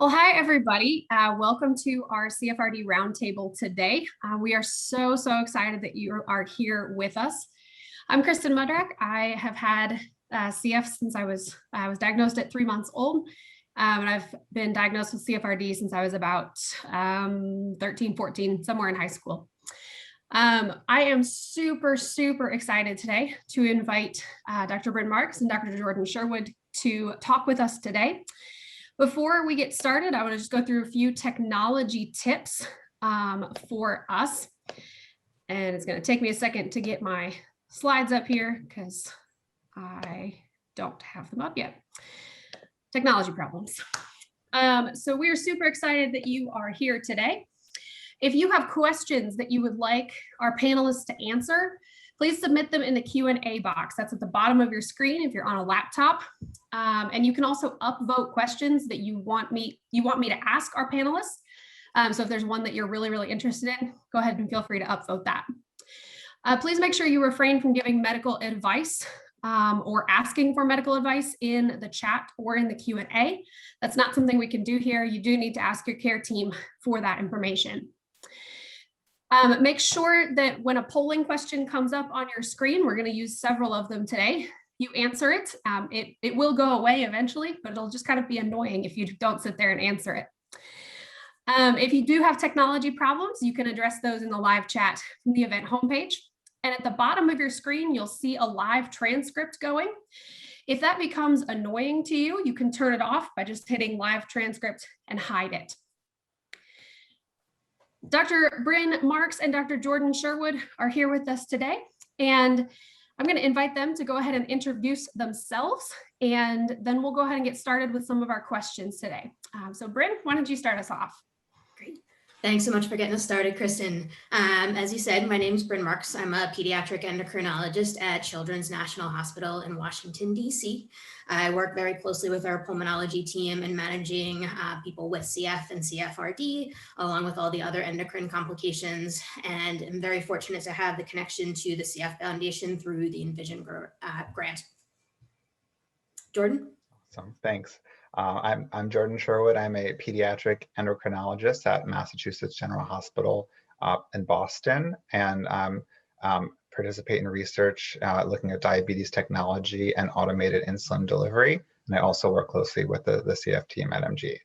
Well, hi, everybody. Welcome to our CFRD Roundtable today. We are so excited that you are here with us. I'm Kristen Mudrack. I have had CF since I was diagnosed at 3 months old. And I've been diagnosed with CFRD since I was about 13, 14, somewhere in high school. I am super excited today to invite Dr. Brynn Marks and Dr. Jordan Sherwood to talk with us today. Before we get started, I want to just go through a few technology tips for us. And it's going to take me a second to get my slides up here because I don't have them up yet. Technology problems. So we're super excited that you are here today. If you have questions that you would like our panelists to answer, please submit them in the Q&A box. That's at the bottom of your screen if you're on a laptop. And you can also upvote questions that you want me to ask our panelists. So if there's one that you're really interested in, go ahead and feel free to upvote that. Please make sure you refrain from giving medical advice or asking for medical advice in the chat or in the Q&A. That's not something we can do here. You do need to ask your care team for that information. Make sure that when a polling question comes up on your screen, we're going to use several of them today. You answer it. It will go away eventually, but it'll just kind of be annoying if you don't sit there and answer it. If you do have technology problems, you can address those in the live chat from the event homepage. And at the bottom of your screen, you'll see a live transcript going. If that becomes annoying to you, you can turn it off by just hitting live transcript and hide it. Dr. Brynn Marks and Dr. Jordan Sherwood are here with us today, and I'm going to invite them to go ahead and introduce themselves, and then we'll go ahead and get started with some of our questions today. So Brynn, why don't you start us off? Great. Thanks so much for getting us started, Kristen. As you said, my name is Brynn Marks. I'm a pediatric endocrinologist at Children's National Hospital in Washington, D.C. I work very closely with our pulmonology team in managing people with CF and CFRD, along with all the other endocrine complications. And I'm very fortunate to have the connection to the CF Foundation through the Envision grant. Jordan? Awesome, thanks. I'm Jordan Sherwood. I'm a pediatric endocrinologist at Massachusetts General Hospital in Boston, and participate in research looking at diabetes technology and automated insulin delivery. And I also work closely with the CF team at MGH.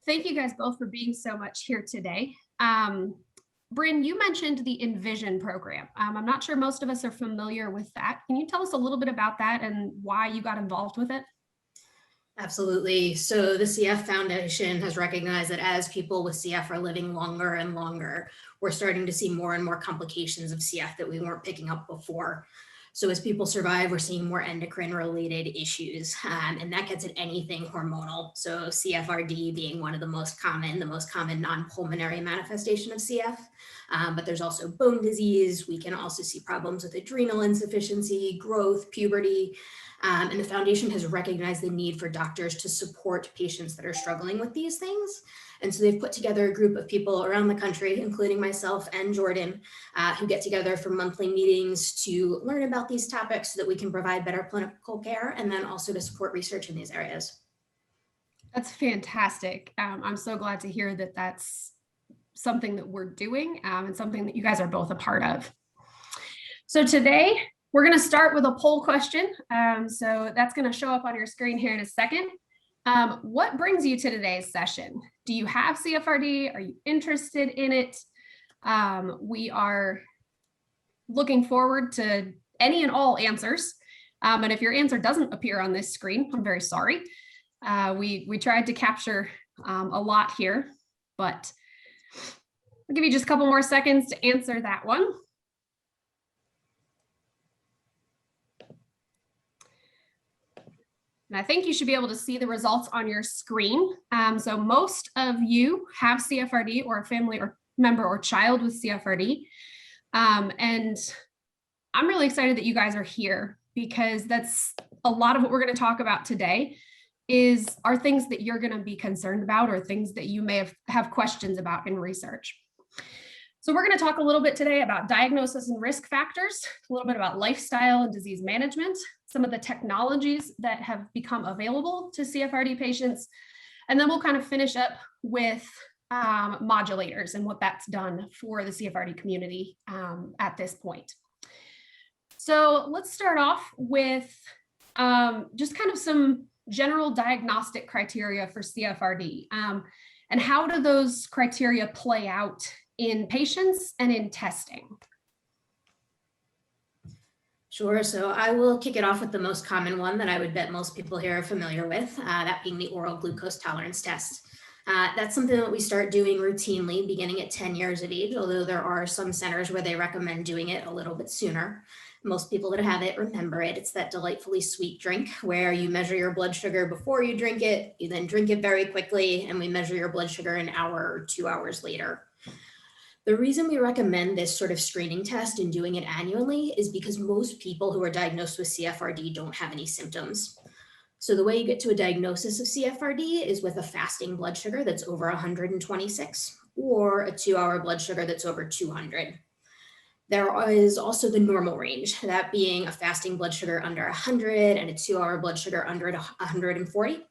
Thank you guys both for being so much here today. Brynn, you mentioned the Envision program. I'm not sure most of us are familiar with that. Can you tell us a little bit about that and why you got involved with it? Absolutely. So the CF Foundation has recognized that as people with CF are living longer and longer, we're starting to see more and more complications of CF that we weren't picking up before. So as people survive, we're seeing more endocrine-related issues, and that gets at anything hormonal. So CFRD being one of the most common non-pulmonary manifestation of CF. But there's also bone disease. We can also see problems with adrenal insufficiency, growth, puberty. And the foundation has recognized the need for doctors to support patients that are struggling with these things. And so they've put together a group of people around the country, including myself and Jordan, who get together for monthly meetings to learn about these topics so that we can provide better clinical care and then also to support research in these areas. That's fantastic. I'm so glad to hear that that's something that we're doing and something that you guys are both a part of. So today, we're going to start with a poll question. So that's going to show up on your screen here in a second. What brings you to today's session? Do you have CFRD? Are you interested in it? We are looking forward to any and all answers. And if your answer doesn't appear on this screen, I'm very sorry. We tried to capture a lot here, but I'll give you just a couple more seconds to answer that one. And I think you should be able to see the results on your screen. So most of you have CFRD or a family or member or child with CFRD. And I'm really excited that you guys are here because that's a lot of what we're going to talk about today are things that you're going to be concerned about or things that you may have questions about in research. So we're going to talk a little bit today about diagnosis and risk factors, a little bit about lifestyle and disease management, some of the technologies that have become available to CFRD patients, and then we'll kind of finish up with modulators and what that's done for the CFRD community at this point. So let's start off with just kind of some general diagnostic criteria for CFRD. And how do those criteria play out in patients and in testing? Sure. So I will kick it off with the most common one that I would bet most people here are familiar with, that being the oral glucose tolerance test. That's something that we start doing routinely beginning at 10 years of age, although there are some centers where they recommend doing it a little bit sooner. Most people that have it remember it. It's that delightfully sweet drink where you measure your blood sugar before you drink it, you then drink it very quickly, and we measure your blood sugar an hour or 2 hours later. The reason we recommend this sort of screening test and doing it annually is because most people who are diagnosed with CFRD don't have any symptoms. So the way you get to a diagnosis of CFRD is with a fasting blood sugar that's over 126 or a 2-hour blood sugar that's over 200. There is also the normal range, that being a fasting blood sugar under 100 and a 2-hour blood sugar under 140.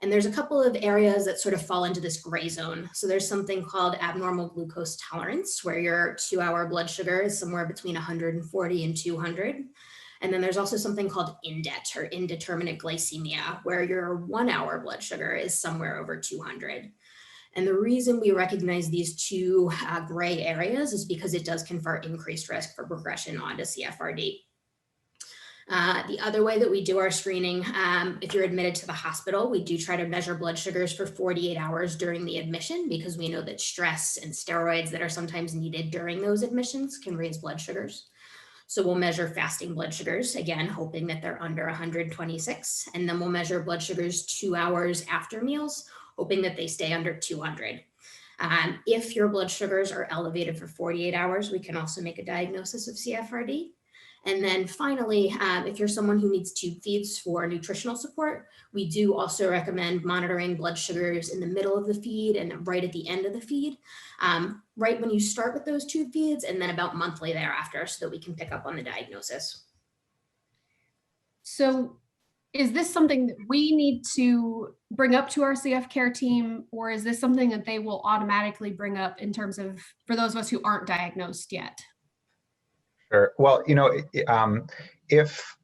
And there's a couple of areas that sort of fall into this gray zone. So there's something called abnormal glucose tolerance, where your 2-hour blood sugar is somewhere between 140 and 200. And then there's also something called INDET, or indeterminate glycemia, where your 1-hour blood sugar is somewhere over 200. And the reason we recognize these two gray areas is because it does confer increased risk for progression onto CFRD. The other way that we do our screening, if you're admitted to the hospital, we do try to measure blood sugars for 48 hours during the admission, because we know that stress and steroids that are sometimes needed during those admissions can raise blood sugars. So we'll measure fasting blood sugars, again, hoping that they're under 126. And then we'll measure blood sugars 2 hours after meals, hoping that they stay under 200. If your blood sugars are elevated for 48 hours, we can also make a diagnosis of CFRD. And then finally, if you're someone who needs tube feeds for nutritional support, we do also recommend monitoring blood sugars in the middle of the feed and right at the end of the feed, right when you start with those tube feeds, and then about monthly thereafter, so that we can pick up on the diagnosis. So is this something that we need to bring up to our CF care team, or is this something that they will automatically bring up in terms of, for those of us who aren't diagnosed yet? Sure. Well, if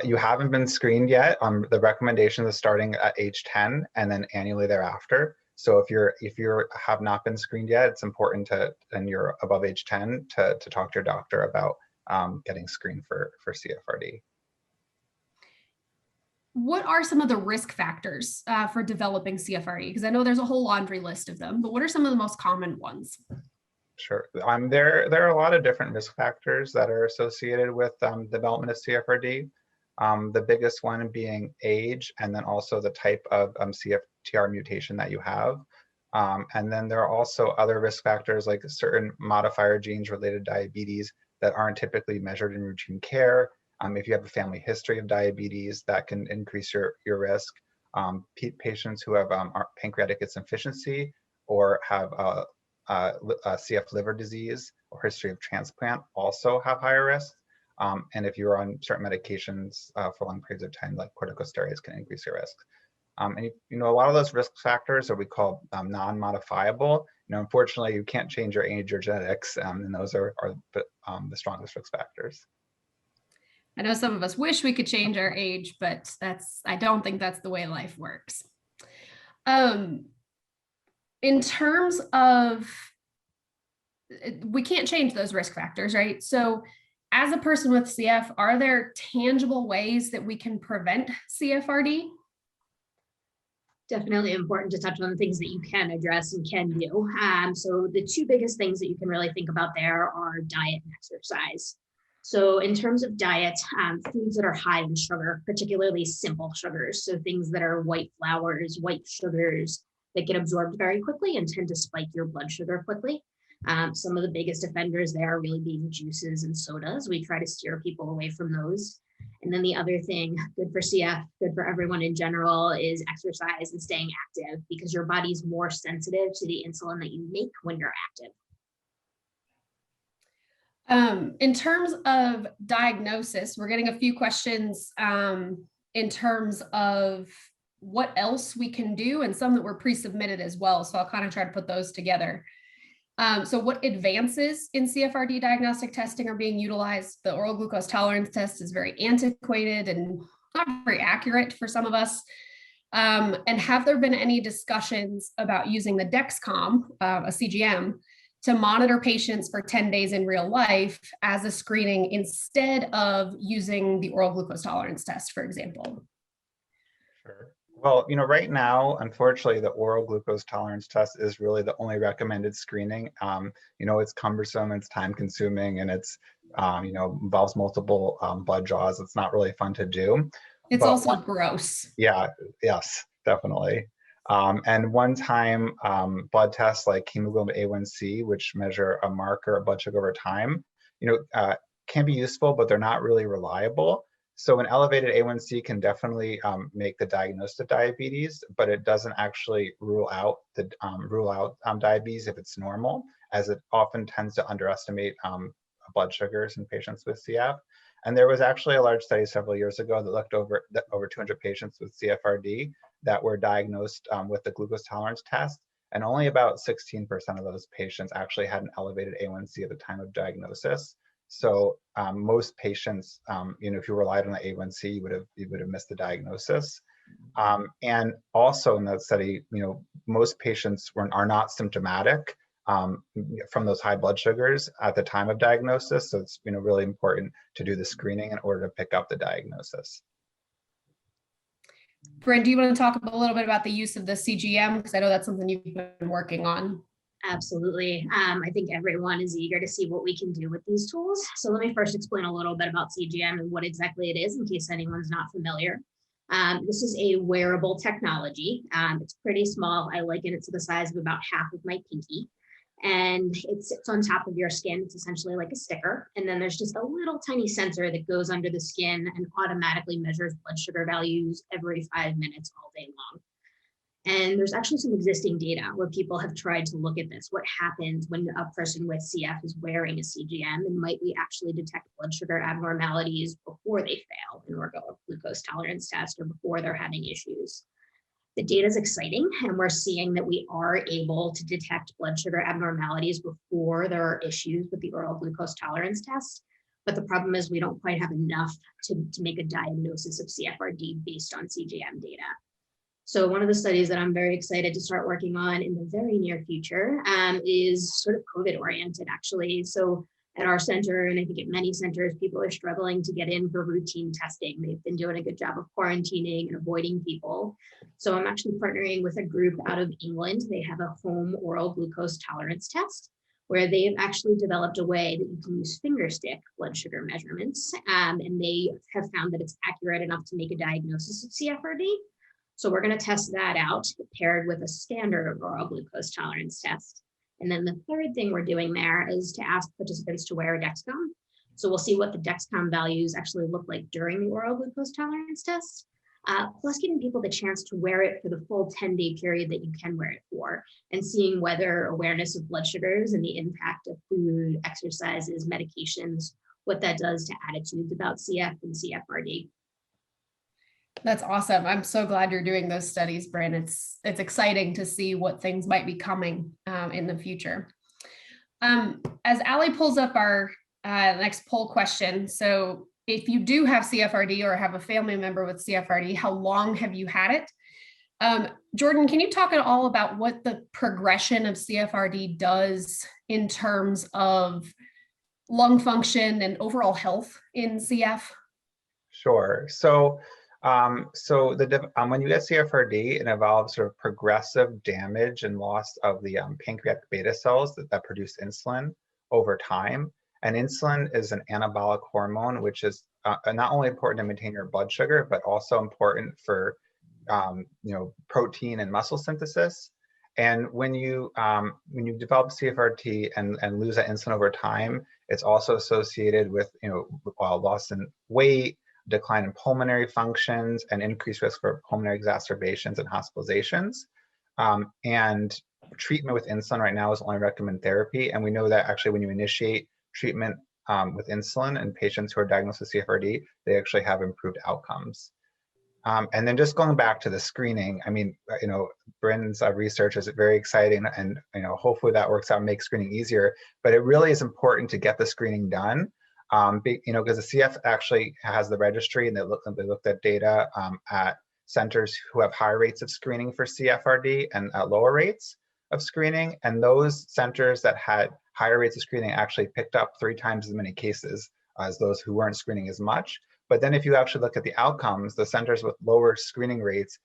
you haven't been screened yet, the recommendation is starting at age 10 and then annually thereafter. So if you have not been screened yet, it's important and you're above age 10 to talk to your doctor about getting screened for CFRD. What are some of the risk factors for developing CFRD? Because I know there's a whole laundry list of them, but what are some of the most common ones? Sure. There are a lot of different risk factors that are associated with development of CFRD. The biggest one being age, and then also the type of CFTR mutation that you have. And then there are also other risk factors like certain modifier genes related to diabetes that aren't typically measured in routine care. If you have a family history of diabetes, that can increase your risk. Patients who have pancreatic insufficiency or have CF liver disease or history of transplant also have higher risk. And if you're on certain medications for long periods of time, like corticosteroids, can increase your risk. And a lot of those risk factors are we call non-modifiable. Unfortunately, you can't change your age or genetics, and those are the strongest risk factors. I know some of us wish we could change our age, but I don't think that's the way life works. In terms of, we can't change those risk factors, right? So as a person with CF, are there tangible ways that we can prevent CFRD? Definitely important to touch on the things that you can address and can do. So the two biggest things that you can really think about there are diet and exercise. So in terms of diet, foods that are high in sugar, particularly simple sugars, so things that are white flours, white sugars that get absorbed very quickly and tend to spike your blood sugar quickly. Some of the biggest offenders there are really being juices and sodas. We try to steer people away from those. And then the other thing, good for CF, good for everyone in general, is exercise and staying active, because your body's more sensitive to the insulin that you make when you're active. In terms of diagnosis, we're getting a few questions in terms of what else we can do and some that were pre-submitted as well. So I'll kind of try to put those together. So what advances in CFRD diagnostic testing are being utilized? The oral glucose tolerance test is very antiquated and not very accurate for some of us. And have there been any discussions about using the Dexcom, a CGM, to monitor patients for 10 days in real life as a screening instead of using the oral glucose tolerance test, for example? Sure. Well, right now, unfortunately, the oral glucose tolerance test is really the only recommended screening. It's cumbersome, it's time consuming, and it's, involves multiple blood draws. It's not really fun to do. It's also gross. Yeah, yes, definitely. And one-time blood tests like hemoglobin A1C, which measure a marker of blood sugar over time, can be useful, but they're not really reliable. So an elevated A1C can definitely make the diagnosis of diabetes, but it doesn't actually rule out diabetes if it's normal, as it often tends to underestimate blood sugars in patients with CF. And there was actually a large study several years ago that looked over 200 patients with CFRD that were diagnosed with the glucose tolerance test, and only about 16% of those patients actually had an elevated A1C at the time of diagnosis. So most patients, if you relied on the A1C, you would have missed the diagnosis. And also in that study, most patients are not symptomatic from those high blood sugars at the time of diagnosis. So it's really important to do the screening in order to pick up the diagnosis. Brynn, do you want to talk a little bit about the use of the CGM? Because I know that's something you've been working on. Absolutely. I think everyone is eager to see what we can do with these tools. So let me first explain a little bit about CGM and what exactly it is in case anyone's not familiar. This is a wearable technology. It's pretty small. I liken it to the size of about half of my pinky. And it sits on top of your skin. It's essentially like a sticker. And then there's just a little tiny sensor that goes under the skin and automatically measures blood sugar values every 5 minutes all day long. And there's actually some existing data where people have tried to look at this. What happens when a person with CF is wearing a CGM, and might we actually detect blood sugar abnormalities before they fail an oral glucose tolerance test or before they're having issues? The data is exciting, and we're seeing that we are able to detect blood sugar abnormalities before there are issues with the oral glucose tolerance test. But the problem is we don't quite have enough to make a diagnosis of CFRD based on CGM data. So one of the studies that I'm very excited to start working on in the very near future is sort of COVID oriented, actually. So at our center, and I think at many centers, people are struggling to get in for routine testing. They've been doing a good job of quarantining and avoiding people. So I'm actually partnering with a group out of England. They have a home oral glucose tolerance test where they've actually developed a way that you can use finger stick blood sugar measurements. And they have found that it's accurate enough to make a diagnosis of CFRD. So we're going to test that out paired with a standard oral glucose tolerance test. And then the third thing we're doing there is to ask participants to wear a Dexcom. So we'll see what the Dexcom values actually look like during the oral glucose tolerance test, plus giving people the chance to wear it for the full 10-day period that you can wear it for, and seeing whether awareness of blood sugars and the impact of food, exercises, medications, what that does to attitudes about CF and CFRD. That's awesome. I'm so glad you're doing those studies, Brynn. It's exciting to see what things might be coming in the future. As Allie pulls up our next poll question, so if you do have CFRD or have a family member with CFRD, how long have you had it? Jordan, can you talk at all about what the progression of CFRD does in terms of lung function and overall health in CF? Sure. So when you get CFRD, it involves sort of progressive damage and loss of the pancreatic beta cells that produce insulin over time. And insulin is an anabolic hormone, which is not only important to maintain your blood sugar, but also important for protein and muscle synthesis. And when you develop CFRD and lose that insulin over time, it's also associated with loss in weight, decline in pulmonary functions, and increased risk for pulmonary exacerbations and hospitalizations. And treatment with insulin right now is only recommended therapy. And we know that actually when you initiate treatment with insulin in patients who are diagnosed with CFRD, they actually have improved outcomes. And then just going back to the screening, I mean, Brynn's research is very exciting, and hopefully that works out and makes screening easier. But it really is important to get the screening done, because the CF actually has the registry, and they looked at data at centers who have high rates of screening for CFRD and at lower rates of screening, and those centers that had higher rates of screening actually picked up 3 times as many cases as those who weren't screening as much. But then if you actually look at the outcomes, the centers with lower screening rates,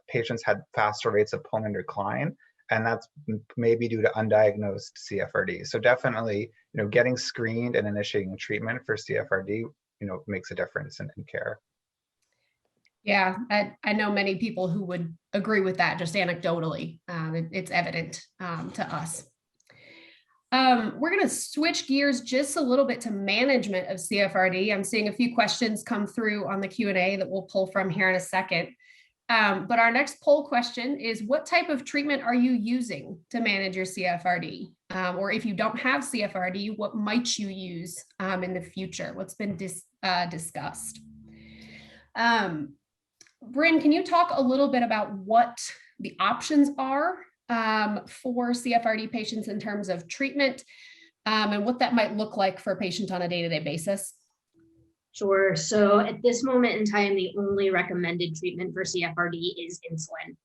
patients had faster rates of pulmonary decline, and that's maybe due to undiagnosed CFRD. So definitely, getting screened and initiating treatment for CFRD, makes a difference in care. Yeah, I know many people who would agree with that, just anecdotally. It's evident to us. We're going to switch gears just a little bit to management of CFRD. I'm seeing a few questions come through on the Q&A that we'll pull from here in a second. But our next poll question is, what type of treatment are you using to manage your CFRD? Or if you don't have CFRD, what might you use in the future? What's been discussed? Brynn, can you talk a little bit about what the options are for CFRD patients in terms of treatment and what that might look like for a patient on a day-to-day basis? Sure. So at this moment in time, the only recommended treatment for CFRD is insulin.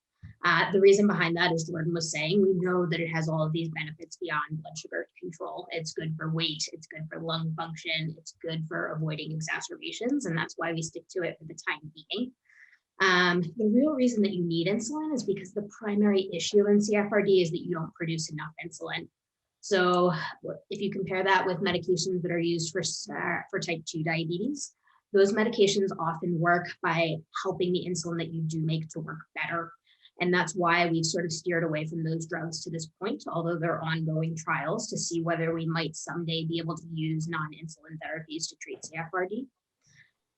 The reason behind that, as Jordan was saying, we know that it has all of these benefits beyond blood sugar control. It's good for weight, it's good for lung function, it's good for avoiding exacerbations, and that's why we stick to it for the time being. The real reason that you need insulin is because the primary issue in CFRD is that you don't produce enough insulin. So if you compare that with medications that are used for type 2 diabetes, those medications often work by helping the insulin that you do make to work better. And that's why we've sort of steered away from those drugs to this point, although there are ongoing trials to see whether we might someday be able to use non-insulin therapies to treat CFRD.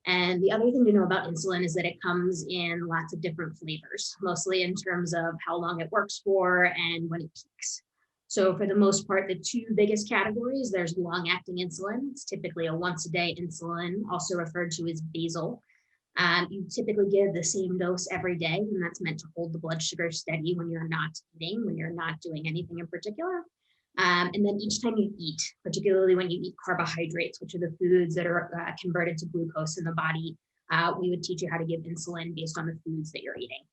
And the other thing to know about insulin is that it comes in lots of different flavors, mostly in terms of how long it works for and when it peaks. So for the most part, the 2 biggest categories, there's long-acting insulin. It's typically a once-a-day insulin, also referred to as basal. You typically give the same dose every day, and that's meant to hold the blood sugar steady when you're not eating, when you're not doing anything in particular. And then each time you eat, particularly when you eat carbohydrates, which are the foods that are converted to glucose in the body, we would teach you how to give insulin based on the foods that you're eating.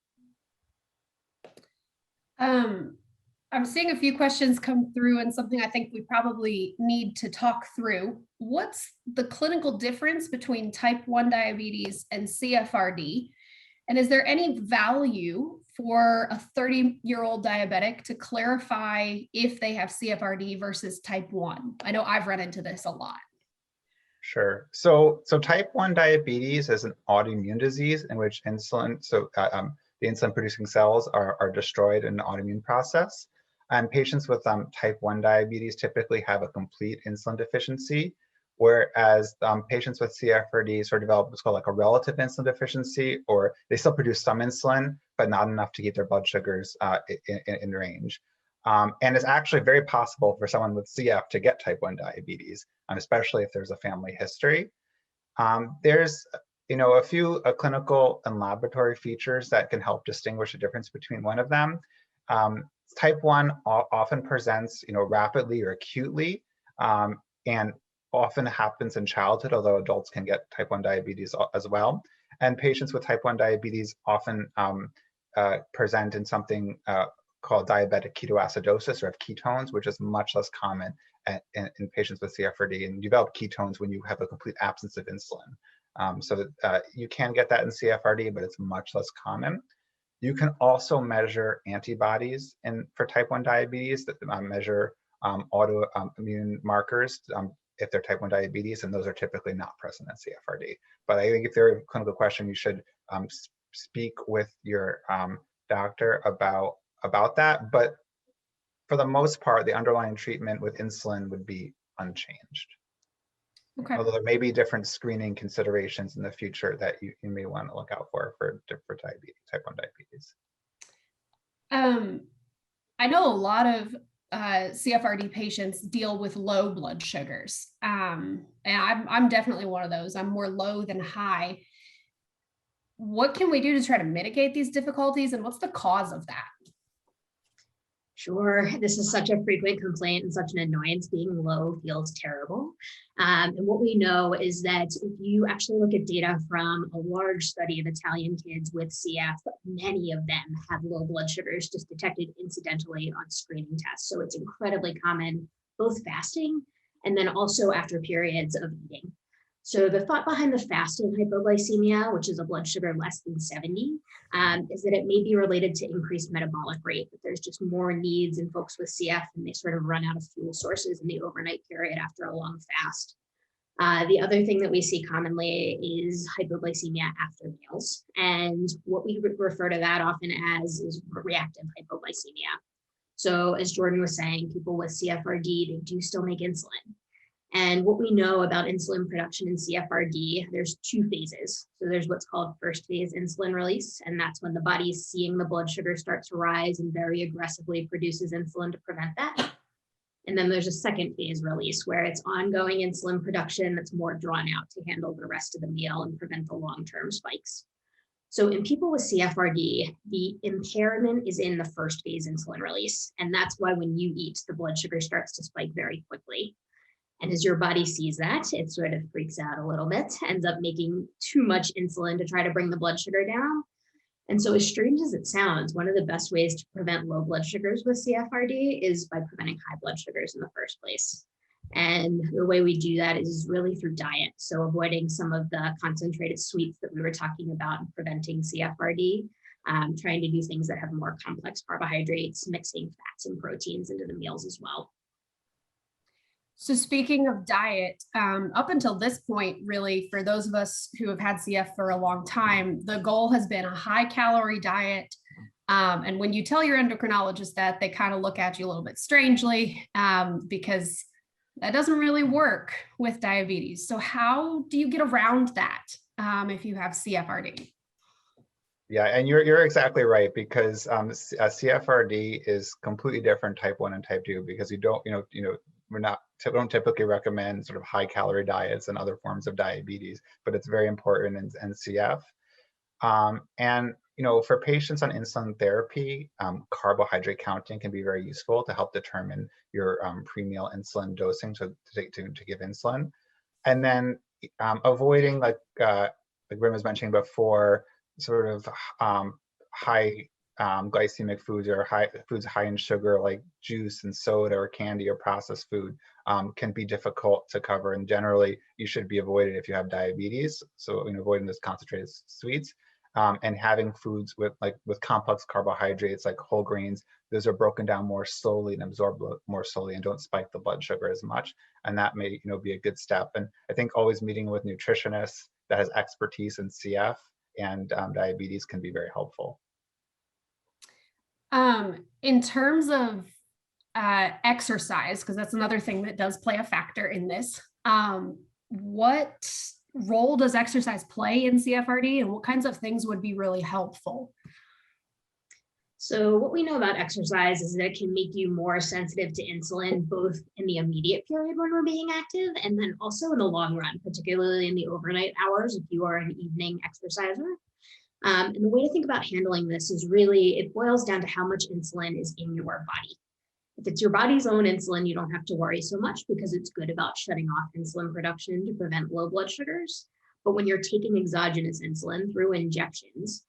I'm seeing a few questions come through, and something I think we probably need to talk through. What's the clinical difference between type 1 diabetes and CFRD? And is there any value for a 30-year-old diabetic to clarify if they have CFRD versus type 1? I know I've run into this a lot. Sure. So type 1 diabetes is an autoimmune disease in which insulin, the insulin producing cells are destroyed in the autoimmune process. And patients with type 1 diabetes typically have a complete insulin deficiency, whereas patients with CFRD sort of develop what's called like a relative insulin deficiency, or they still produce some insulin, but not enough to keep their blood sugars in range. And it's actually very possible for someone with CF to get type 1 diabetes, especially if there's a family history. There's a few clinical and laboratory features that can help distinguish the difference between one of them. Type 1 often presents rapidly or acutely, and often happens in childhood, although adults can get type 1 diabetes as well. And patients with type 1 diabetes often present in something called diabetic ketoacidosis, or have ketones, which is much less common in patients with CFRD. And you develop ketones when you have a complete absence of insulin. So you can get that in CFRD, but it's much less common. You can also measure antibodies for type 1 diabetes that measure autoimmune markers if they're type 1 diabetes, and those are typically not present in CFRD. But I think if they're a clinical question, you should speak with your doctor about that. But for the most part, the underlying treatment with insulin would be unchanged. Okay. Although there may be different screening considerations in the future that you may want to look out for diabetes, type 1 diabetes. I know a lot of CFRD patients deal with low blood sugars. And I'm definitely one of those. I'm more low than high. What can we do to try to mitigate these difficulties, and what's the cause of that? Sure, this is such a frequent complaint and such an annoyance. Being low feels terrible. And what we know is that if you actually look at data from a large study of Italian kids with CF, many of them have low blood sugars just detected incidentally on screening tests. So it's incredibly common, both fasting and then also after periods of eating. So the thought behind the fasting hypoglycemia, which is a blood sugar less than 70, is that it may be related to increased metabolic rate, that there's just more needs in folks with CF and they sort of run out of fuel sources in the overnight period after a long fast. The other thing that we see commonly is hypoglycemia after meals. And what we refer to that often as is reactive hypoglycemia. So as Jordan was saying, people with CFRD, they do still make insulin. And what we know about insulin production in CFRD, there's two phases. So there's what's called first phase insulin release, and that's when the body's seeing the blood sugar start to rise and very aggressively produces insulin to prevent that. And then there's a second phase release where it's ongoing insulin production that's more drawn out to handle the rest of the meal and prevent the long-term spikes. So in people with CFRD, the impairment is in the first phase insulin release. And that's why when you eat, the blood sugar starts to spike very quickly. And as your body sees that, it sort of freaks out a little bit, ends up making too much insulin to try to bring the blood sugar down. And so as strange as it sounds, one of the best ways to prevent low blood sugars with CFRD is by preventing high blood sugars in the first place. And the way we do that is really through diet. So avoiding some of the concentrated sweets that we were talking about and preventing CFRD, trying to do things that have more complex carbohydrates, mixing fats and proteins into the meals as well. So speaking of diet, up until this point, really, for those of us who have had CF for a long time, the goal has been a high calorie diet. And when you tell your endocrinologist that, they kind of look at you a little bit strangely because that doesn't really work with diabetes. So how do you get around that if you have CFRD? Yeah, and you're exactly right, because CFRD is completely different type 1 and type 2, because you don't don't typically recommend sort of high calorie diets and other forms of diabetes, but it's very important in CF. And for patients on insulin therapy, carbohydrate counting can be very useful to help determine your pre-meal insulin dosing to give insulin. And then avoiding, like Brynn was mentioning before, sort of high glycemic foods or foods high in sugar, like juice and soda or candy or processed food, can be difficult to cover, and generally you should be avoided if you have diabetes. So avoiding those concentrated sweets, and having foods with complex carbohydrates like whole grains. Those are broken down more slowly and absorbed more slowly and don't spike the blood sugar as much, and that may be a good step. And I think always meeting with nutritionists that has expertise in CF and diabetes can be very helpful. In terms of exercise, because that's another thing that does play a factor in this, what role does exercise play in CFRD, and what kinds of things would be really helpful? So what we know about exercise is that it can make you more sensitive to insulin, both in the immediate period when we're being active, and then also in the long run, particularly in the overnight hours if you are an evening exerciser. And the way to think about handling this is really, it boils down to how much insulin is in your body. If it's your body's own insulin, you don't have to worry so much because it's good about shutting off insulin production to prevent low blood sugars. But when you're taking exogenous insulin through injections,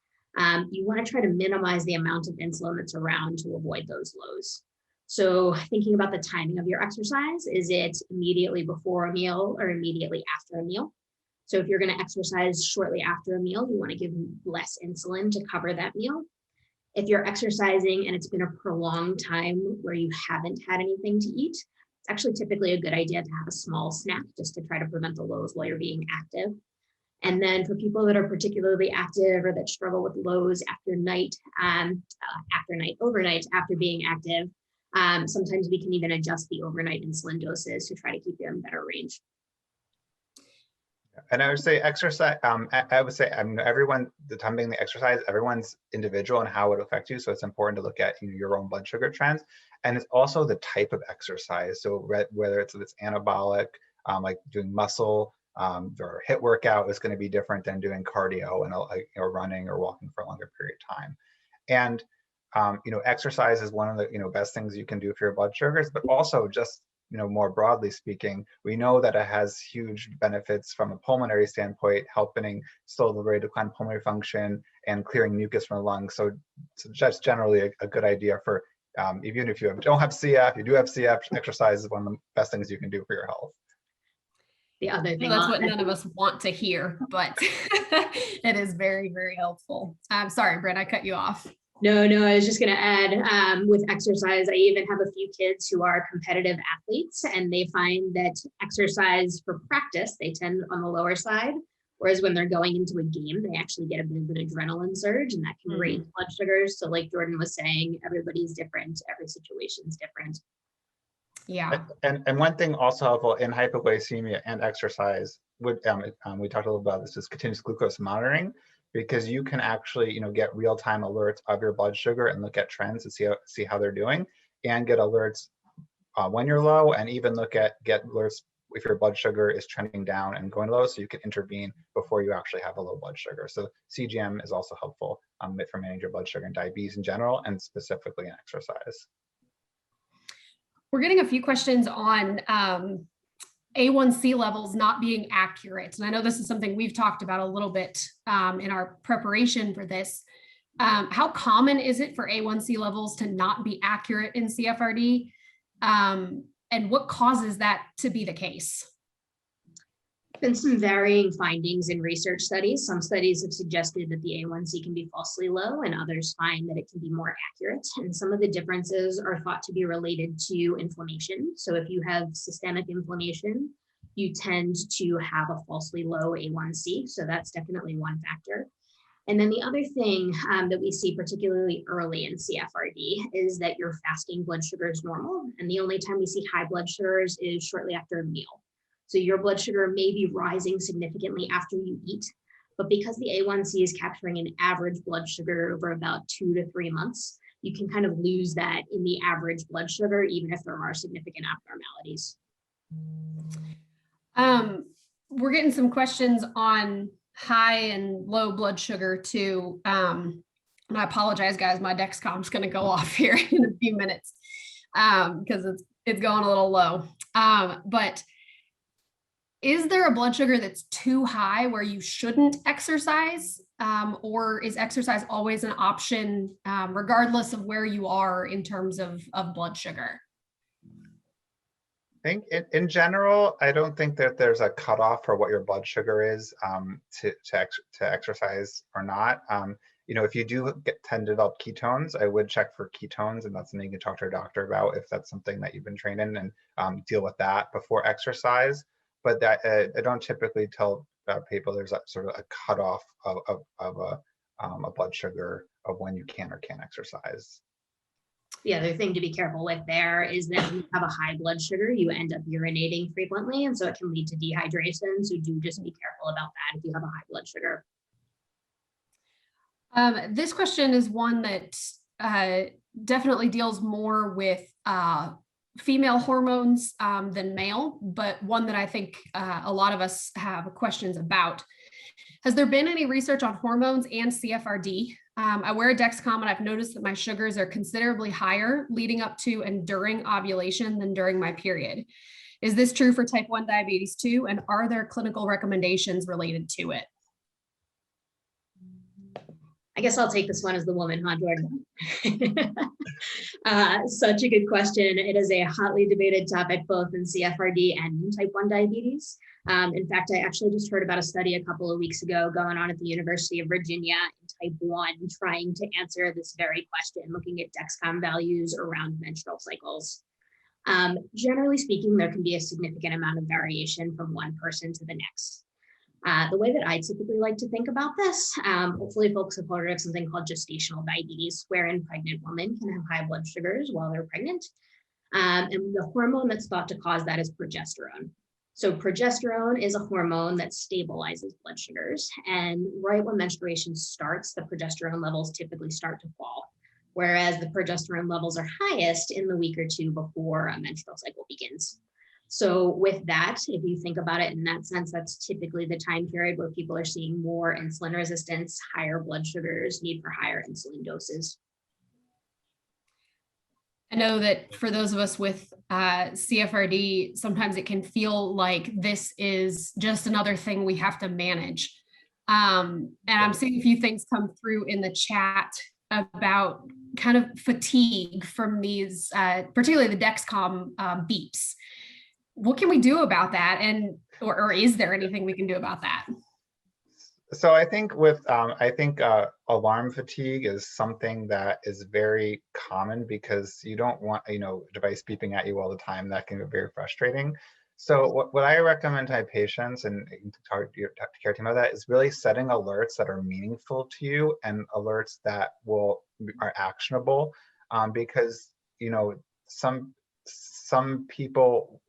you want to try to minimize the amount of insulin that's around to avoid those lows. So thinking about the timing of your exercise, is it immediately before a meal or immediately after a meal? So if you're going to exercise shortly after a meal, you want to give less insulin to cover that meal. If you're exercising and it's been a prolonged time where you haven't had anything to eat, it's actually typically a good idea to have a small snack just to try to prevent the lows while you're being active. And then for people that are particularly active or that struggle with lows overnight after being active, sometimes we can even adjust the overnight insulin doses to try to keep you in better range. And I would say exercise, I would say, everyone, the time being the exercise, everyone's individual and how it affects you. So it's important to look at your own blood sugar trends. And it's also the type of exercise. So whether it's anabolic, like doing muscle or HIIT workout is going to be different than doing cardio and running or walking for a longer period of time. And exercise is one of the best things you can do for your blood sugars, but also just more broadly speaking, we know that it has huge benefits from a pulmonary standpoint, helping slow the rate of decline of pulmonary function and clearing mucus from the lungs. So just generally a good idea for even if you don't have CF, you do have CF, exercise is one of the best things you can do for your health. The other thing, that's what none of us want to hear, but it is very, very helpful. I'm sorry, Brynn, I cut you off. No, I was just going to add with exercise, I even have a few kids who are competitive athletes, and they find that exercise for practice, they tend on the lower side. Whereas when they're going into a game, they actually get a bit of an adrenaline surge, and that can raise blood sugars. So like Jordan was saying, everybody's different. Every situation's different. Yeah. And one thing also helpful in hypoglycemia and exercise, we talked a little about this, is continuous glucose monitoring, because you can actually get real-time alerts of your blood sugar and look at trends and see how they're doing, and get alerts when you're low, and even get alerts if your blood sugar is trending down and going low, so you can intervene before you actually have a low blood sugar. So CGM is also helpful for managing your blood sugar and diabetes in general, and specifically in exercise. We're getting a few questions on A1C levels not being accurate. And I know this is something we've talked about a little bit in our preparation for this. How common is it for A1C levels to not be accurate in CFRD? And what causes that to be the case? Been some varying findings in research studies. Some studies have suggested that the A1C can be falsely low, and others find that it can be more accurate. And some of the differences are thought to be related to inflammation. So if you have systemic inflammation, you tend to have a falsely low A1C. So that's definitely one factor. And then the other thing that we see particularly early in CFRD is that your fasting blood sugar is normal. And the only time we see high blood sugars is shortly after a meal. So your blood sugar may be rising significantly after you eat, but because the A1C is capturing an average blood sugar over about 2 to 3 months, you can kind of lose that in the average blood sugar, even if there are significant abnormalities. We're getting some questions on high and low blood sugar too. And I apologize, guys, my Dexcom's going to go off here in a few minutes because it's going a little low. But is there a blood sugar that's too high where you shouldn't exercise? Or is exercise always an option regardless of where you are in terms of blood sugar? I think in general, I don't think that there's a cutoff for what your blood sugar is to exercise or not. If you do tend to develop ketones, I would check for ketones, and that's something you can talk to your doctor about if that's something that you've been trained in, and deal with that before exercise. But that I don't typically tell people there's a sort of a cutoff of a blood sugar of when you can or can't exercise. The other thing to be careful with there is that when you have a high blood sugar, you end up urinating frequently, and so it can lead to dehydration. So do just be careful about that if you have a high blood sugar. This question is one that definitely deals more with female hormones than male, but one that I think a lot of us have questions about. Has there been any research on hormones and CFRD? I wear a Dexcom, and I've noticed that my sugars are considerably higher leading up to and during ovulation than during my period. Is this true for type 1 diabetes too? And are there clinical recommendations related to it? I guess I'll take this one as the woman, huh, Jordan? Such a good question. It is a hotly debated topic both in CFRD and in type 1 diabetes. In fact, I actually just heard about a study a couple of weeks ago going on at the University of Virginia in type 1, trying to answer this very question, looking at Dexcom values around menstrual cycles. Generally speaking, there can be a significant amount of variation from one person to the next. The way that I typically like to think about this, hopefully folks have heard of something called gestational diabetes, wherein pregnant women can have high blood sugars while they're pregnant. And the hormone that's thought to cause that is progesterone. So progesterone is a hormone that stabilizes blood sugars. And right when menstruation starts, the progesterone levels typically start to fall, whereas the progesterone levels are highest in the week or two before a menstrual cycle begins. So with that, if you think about it in that sense, that's typically the time period where people are seeing more insulin resistance, higher blood sugars, need for higher insulin doses. I know that for those of us with CFRD, sometimes it can feel like this is just another thing we have to manage. And I'm seeing a few things come through in the chat about kind of fatigue from these, particularly the Dexcom beeps. What can we do about that? And or is there anything we can do about that? So I think alarm fatigue is something that is very common because you don't want, device beeping at you all the time. That can be very frustrating. So what I recommend to my patients and talk to your care team about that is really setting alerts that are meaningful to you and alerts that are actionable, because some people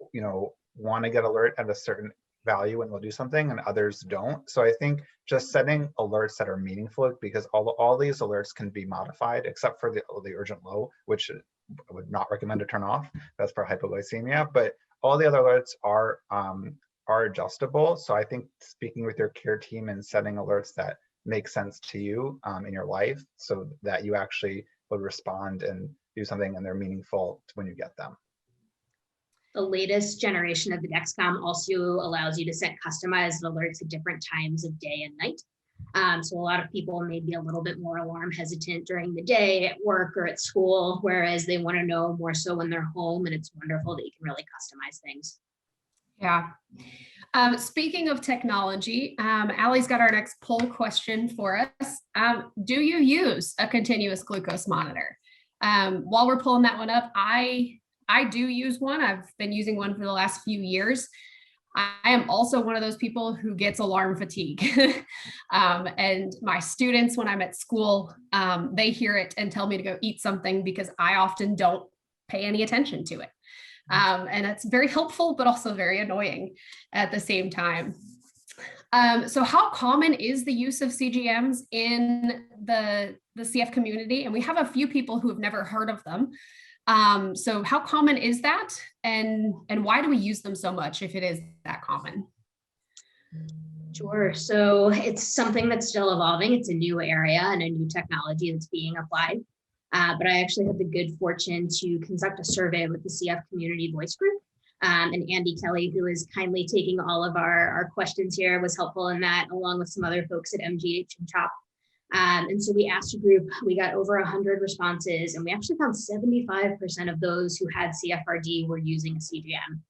want to get alert at a certain value and they'll do something and others don't. So I think just setting alerts that are meaningful, because all these alerts can be modified except for the urgent low, which I would not recommend to turn off. That's for hypoglycemia, but all the other alerts are adjustable. So I think speaking with your care team and setting alerts that make sense to you in your life so that you actually would respond and do something and they're meaningful when you get them. The latest generation of the Dexcom also allows you to set customized alerts at different times of day and night. So a lot of people may be a little bit more alarm hesitant during the day at work or at school, whereas they want to know more so when they're home, and it's wonderful that you can really customize things. Yeah. Speaking of technology, Allie's got our next poll question for us. Do you use a continuous glucose monitor? While we're pulling that one up, I do use one. I've been using one for the last few years. I am also one of those people who gets alarm fatigue. And my students, when I'm at school, they hear it and tell me to go eat something because I often don't pay any attention to it. And it's very helpful, but also very annoying at the same time. So how common is the use of CGMs in the CF community? And we have a few people who have never heard of them. So how common is that? And why do we use them so much if it is that common? Sure. So it's something that's still evolving. It's a new area and a new technology that's being applied. But I actually had the good fortune to conduct a survey with the CF Community Voice Group. And Andy Kelly, who is kindly taking all of our questions here, was helpful in that, along with some other folks at MGH and CHOP. And so we asked a group, we got over 100 responses, and we actually found 75% of those who had CFRD were using a CGM.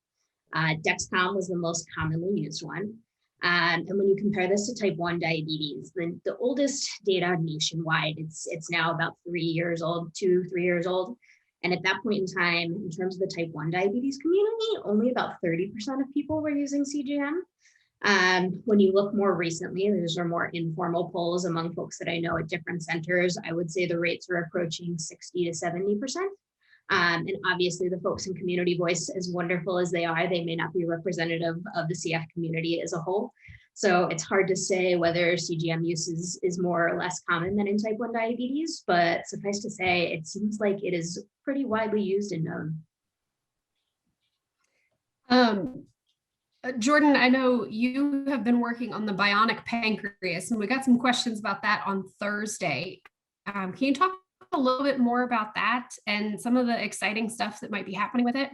Dexcom was the most commonly used one. And when you compare this to type 1 diabetes, the oldest data nationwide, it's now about 3 years old, 2-3 years old. And at that point in time, in terms of the type 1 diabetes community, only about 30% of people were using CGM. When you look more recently, those are more informal polls among folks that I know at different centers. I would say the rates are approaching 60 to 70%. And obviously the folks in Community Voice, as wonderful as they are, they may not be representative of the CF community as a whole. So it's hard to say whether CGM use is more or less common than in type 1 diabetes, but suffice to say, it seems like it is pretty widely used and known. Jordan, I know you have been working on the bionic pancreas, and we got some questions about that on Thursday. Can you talk a little bit more about that and some of the exciting stuff that might be happening with it?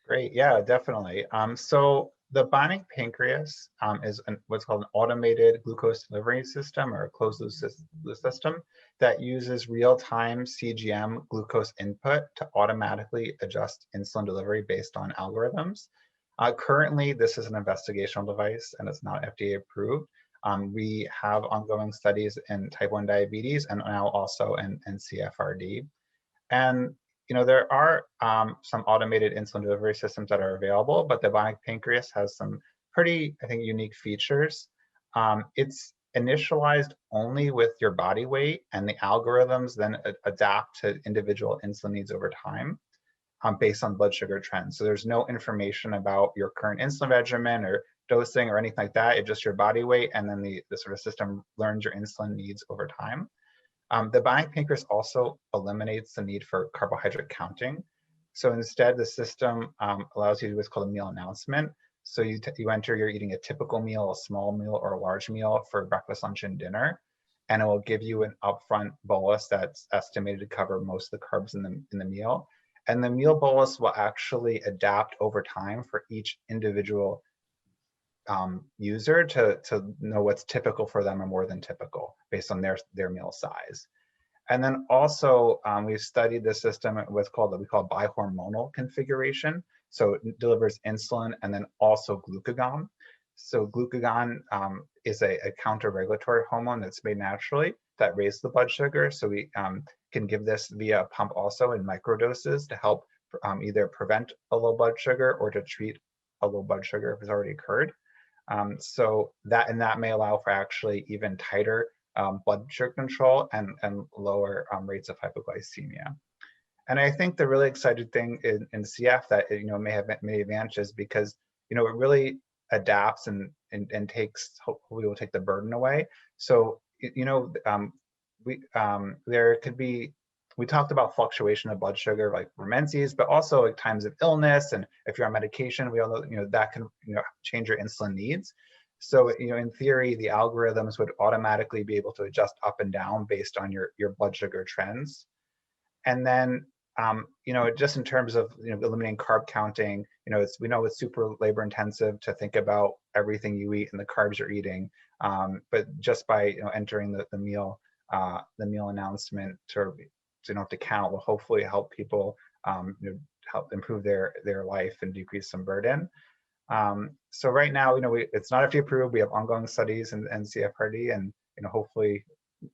Great, yeah, definitely. So the bionic pancreas is what's called an automated glucose delivery system, or a closed loop system that uses real-time CGM glucose input to automatically adjust insulin delivery based on algorithms. Currently, this is an investigational device and it's not FDA approved. We have ongoing studies in type 1 diabetes and now also in CFRD. And there are some automated insulin delivery systems that are available, but the bionic pancreas has some pretty, I think, unique features. It's initialized only with your body weight, and the algorithms then adapt to individual insulin needs over time. based on blood sugar trends. So there's no information about your current insulin regimen or dosing or anything like that. It's just your body weight, and then the sort of system learns your insulin needs over time. The bionic pancreas also eliminates the need for carbohydrate counting. So instead, the system allows you to do what's called a meal announcement. So you enter you're eating a typical meal, a small meal, or a large meal for breakfast, lunch, and dinner, and it will give you an upfront bolus that's estimated to cover most of the carbs in the meal. And the meal bolus will actually adapt over time for each individual user to know what's typical for them or more than typical based on their meal size. And then also we've studied the system at what's called we call bihormonal configuration. So it delivers insulin and then also glucagon. So glucagon is a counter-regulatory hormone that's made naturally that raises the blood sugar. So we can give this via a pump also in microdoses to help either prevent a low blood sugar or to treat a low blood sugar if it's already occurred. So that may allow for actually even tighter blood sugar control and lower rates of hypoglycemia. And I think the really exciting thing in CF that may have many advantages because it really adapts and takes, hopefully will take the burden away. So there could be, we talked about fluctuation of blood sugar like for menses, but also like times of illness, and if you're on medication, we all know that can change your insulin needs. So in theory, the algorithms would automatically be able to adjust up and down based on your blood sugar trends. And then just in terms of eliminating carb counting, we know it's super labor intensive to think about everything you eat and the carbs you're eating, but just by entering the meal announcement to have to count will hopefully help people help improve their life and decrease some burden. So right now, it's not FDA approved. We have ongoing studies in CFRD, and hopefully,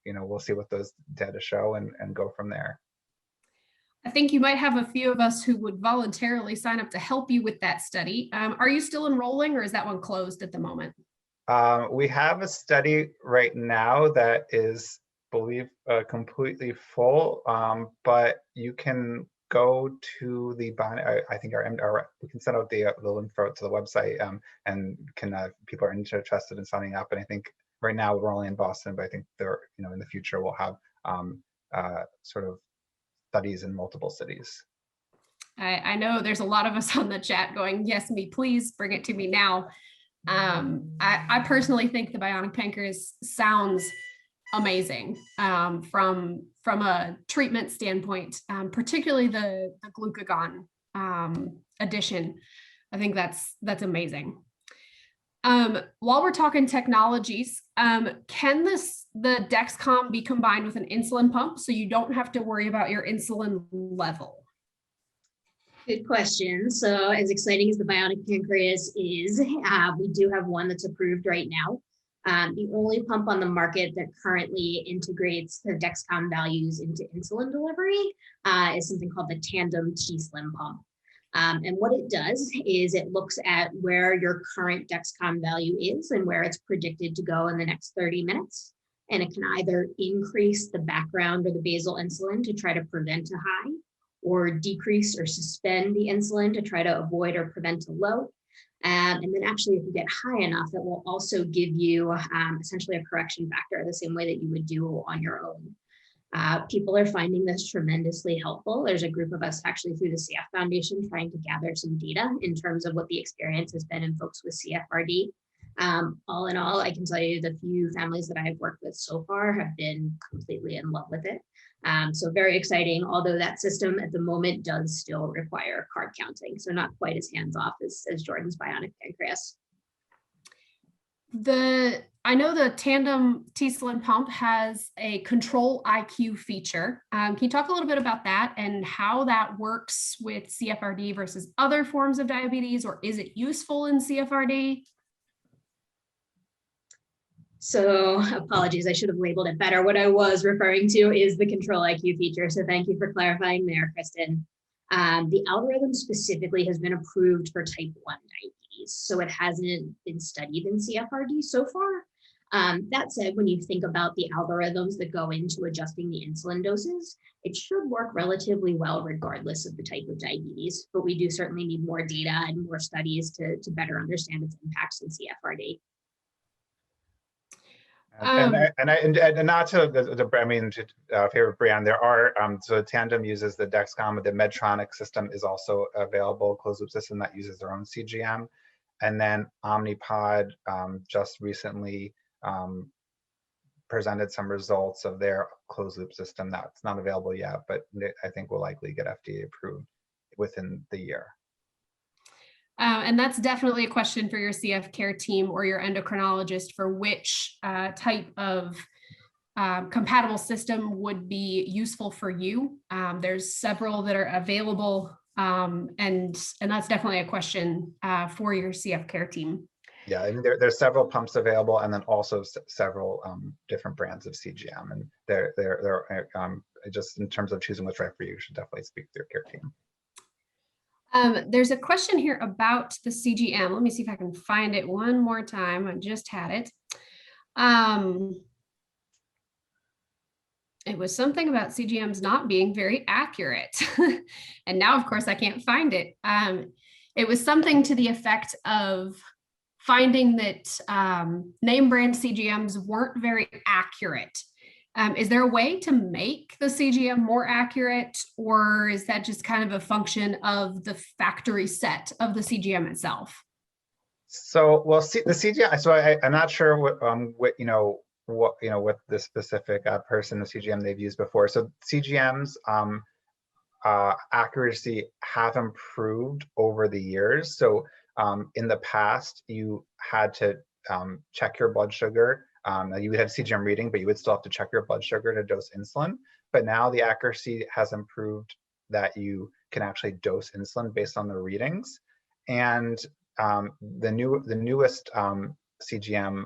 we'll see what those data show and go from there. I think you might have a few of us who would voluntarily sign up to help you with that study. Are you still enrolling, or is that one closed at the moment? We have a study right now that is, believe, completely full, but you can go to the, I think we can send out the link to the website, and people are interested in signing up. And I think right now we're only in Boston, but I think in the future we'll have sort of studies in multiple cities. I know there's a lot of us on the chat going, yes, me, please bring it to me now. I personally think the bionic pancreas sounds amazing from a treatment standpoint, particularly the glucagon addition. I think that's amazing. While we're talking technologies, can the Dexcom be combined with an insulin pump so you don't have to worry about your insulin level? Good question. So as exciting as the bionic pancreas is, we do have one that's approved right now. The only pump on the market that currently integrates the Dexcom values into insulin delivery is something called the Tandem t:slim pump. And what it does is it looks at where your current Dexcom value is and where it's predicted to go in the next 30 minutes. And it can either increase the background or the basal insulin to try to prevent a high, or decrease or suspend the insulin to try to avoid or prevent a low. And then actually, if you get high enough, it will also give you essentially a correction factor the same way that you would do on your own. People are finding this tremendously helpful. There's a group of us actually through the CF Foundation trying to gather some data in terms of what the experience has been in folks with CFRD. All in all, I can tell you the few families that I've worked with so far have been completely in love with it. So very exciting, although that system at the moment does still require carb counting. So not quite as hands-off as Jordan's bionic pancreas. I know the Tandem t:slim pump has a control IQ feature. Can you talk a little bit about that and how that works with CFRD versus other forms of diabetes, or is it useful in CFRD? So apologies, I should have labeled it better. What I was referring to is the control IQ feature. So thank you for clarifying there, Kristen. The algorithm specifically has been approved for type 1 diabetes. So it hasn't been studied in CFRD so far. That said, when you think about the algorithms that go into adjusting the insulin doses, it should work relatively well regardless of the type of diabetes, but we do certainly need more data and more studies to better understand its impacts in CFRD. And not to I mean, to favor Brynn, there are, so Tandem uses the Dexcom, but the Medtronic system is also available, closed loop system that uses their own CGM. And then Omnipod just recently presented some results of their closed loop system that's not available yet, but I think will likely get FDA approved within the year. And that's definitely a question for your CF care team or your endocrinologist for which type of compatible system would be useful for you. There's several that are available, and that's definitely a question for your CF care team. Yeah, I mean, there's several pumps available, and then also several different brands of CGM, and they're just in terms of choosing what's right for you, you should definitely speak to your care team. There's a question here about the CGM. Let me see if I can find it one more time. I just had it. It was something about CGMs not being very accurate. And now, of course, I can't find it. It was something to the effect of finding that name brand CGMs weren't very accurate. Is there a way to make the CGM more accurate, or is that just kind of a function of the factory set of the CGM itself? So, well, the CGM. So I'm not sure what the specific person, the CGM they've used before. So CGMs accuracy have improved over the years. So in the past, you had to check your blood sugar. You would have CGM reading, but you would still have to check your blood sugar to dose insulin. But now the accuracy has improved that you can actually dose insulin based on the readings. And the newest CGM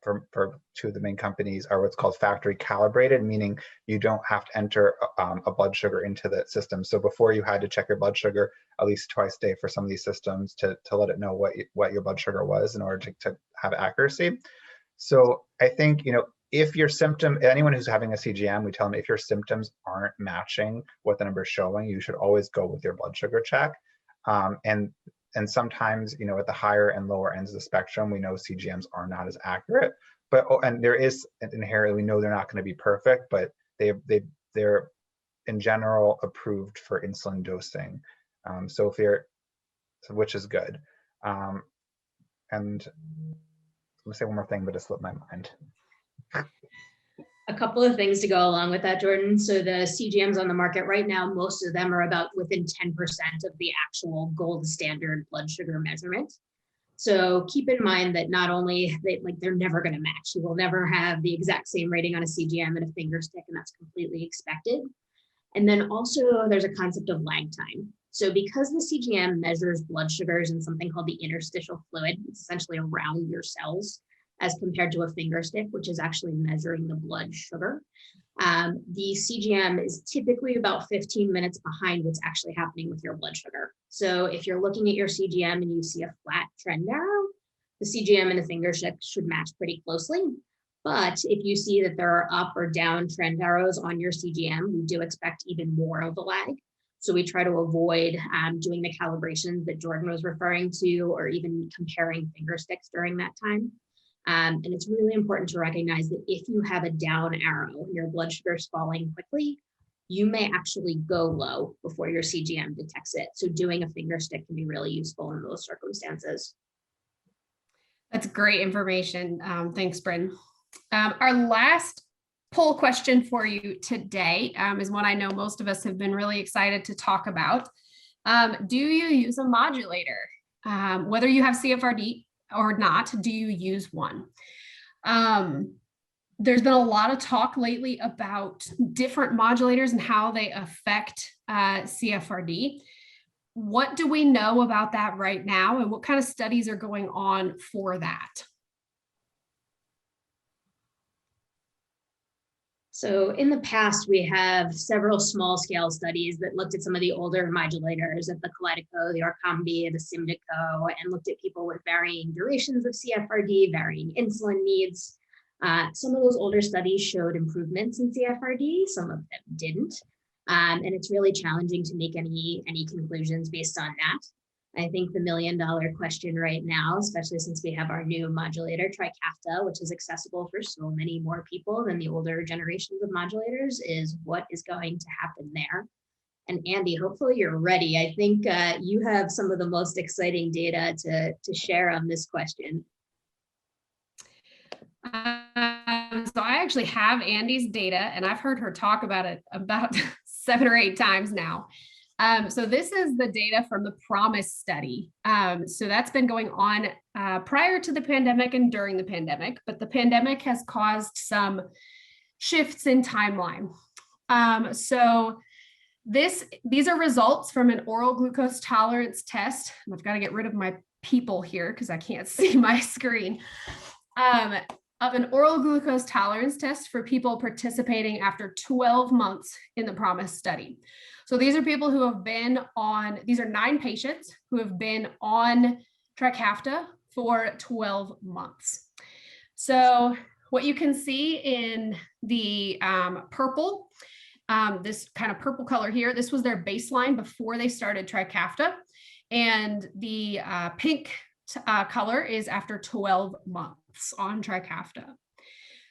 for two of the main companies are what's called factory calibrated, meaning you don't have to enter a blood sugar into the system. So before you had to check your blood sugar at least twice a day for some of these systems to let it know what your blood sugar was in order to have accuracy. So I think, if your symptom, anyone who's having a CGM, we tell them if your symptoms aren't matching what the number is showing, you should always go with your blood sugar check. And sometimes, at the higher and lower ends of the spectrum, we know CGMs are not as accurate, and there is inherently, we know they're not going to be perfect, but they're in general approved for insulin dosing. So which is good. And let me say one more thing, but it slipped my mind. A couple of things to go along with that, Jordan. So the CGMs on the market right now, most of them are about within 10% of the actual gold standard blood sugar measurement. So keep in mind that not only they're never going to match. You will never have the exact same rating on a CGM and a finger stick, and that's completely expected. And then also there's a concept of lag time. So because the CGM measures blood sugars in something called the interstitial fluid, it's essentially around your cells, as compared to a finger stick, which is actually measuring the blood sugar. The CGM is typically about 15 minutes behind what's actually happening with your blood sugar. So if you're looking at your CGM and you see a flat trend arrow, the CGM and the finger stick should match pretty closely. But if you see that there are up or down trend arrows on your CGM, we do expect even more of a lag. So we try to avoid doing the calibrations that Jordan was referring to, or even comparing finger sticks during that time. And it's really important to recognize that if you have a down arrow, your blood sugar is falling quickly, you may actually go low before your CGM detects it. So doing a finger stick can be really useful in those circumstances. That's great information. Thanks, Brynn. Our last poll question for you today is one I know most of us have been really excited to talk about. Do you use a modulator? Whether you have CFRD or not, do you use one? There's been a lot of talk lately about different modulators and how they affect CFRD. What do we know about that right now, and what kind of studies are going on for that? So in the past, we have several small scale studies that looked at some of the older modulators at the Kalydeco, the Orkambi, the Symdeko, and looked at people with varying durations of CFRD, varying insulin needs. Some of those older studies showed improvements in CFRD, some of them didn't. And it's really challenging to make any conclusions based on that. I think the $1,000,000 question right now, especially since we have our new modulator, Trikafta, which is accessible for so many more people than the older generations of modulators, is what is going to happen there. And Andy, hopefully you're ready. I think you have some of the most exciting data to share on this question. So I actually have Andy's data, and I've heard her talk about it about 7 or 8 times now. So this is the data from the PROMISE study. So that's been going on prior to the pandemic and during the pandemic, but the pandemic has caused some shifts in timeline. So these are results from an oral glucose tolerance test. I've got to get rid of my people here because I can't see my screen. Of an oral glucose tolerance test for people participating after 12 months in the PROMISE study. So these are people who have been on, these are 9 patients who have been on Trikafta for 12 months. So what you can see in the purple, this kind of purple color here, this was their baseline before they started Trikafta. And the pink color is after 12 months on Trikafta.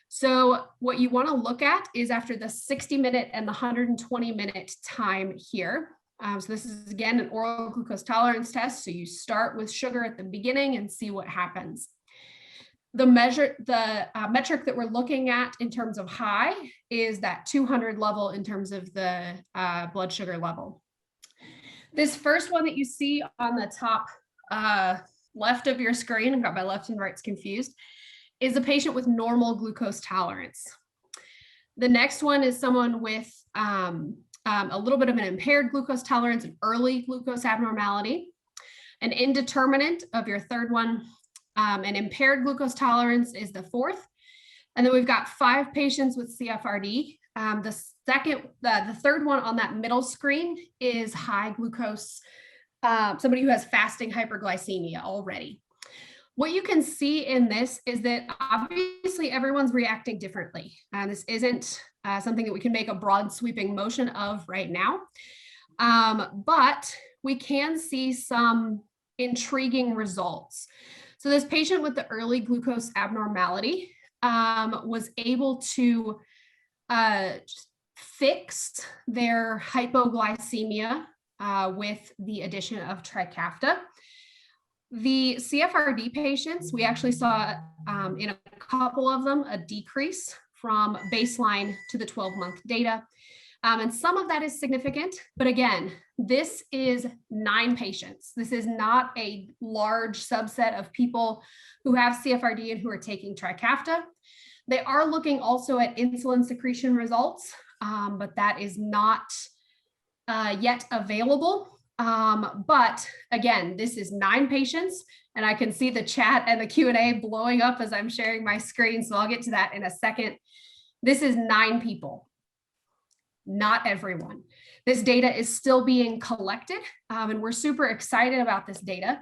So what you want to look at is after the 60-minute and the 120-minute time here. So this is, again, an oral glucose tolerance test. So you start with sugar at the beginning and see what happens. The metric that we're looking at in terms of high is that 200 level in terms of the blood sugar level. This first one that you see on the top left of your screen, I've got my left and rights confused, is a patient with normal glucose tolerance. The next one is someone with a little bit of an impaired glucose tolerance, an early glucose abnormality. An indeterminate of your third one, an impaired glucose tolerance is the fourth. And then we've got 5 patients with CFRD. The third one on that middle screen is high glucose, somebody who has fasting hyperglycemia already. What you can see in this is that obviously everyone's reacting differently. This isn't something that we can make a broad sweeping motion of right now, but we can see some intriguing results. So this patient with the early glucose abnormality was able to fix their hypoglycemia with the addition of Trikafta. The CFRD patients, we actually saw in a couple of them a decrease from baseline to the 12-month data. And some of that is significant, but again, this is 9 patients. This is not a large subset of people who have CFRD and who are taking Trikafta. They are looking also at insulin secretion results, but that is not yet available. But again, this is 9 patients, and I can see the chat and the Q&A blowing up as I'm sharing my screen, so I'll get to that in a second. This is 9 people, not everyone. This data is still being collected, and we're super excited about this data,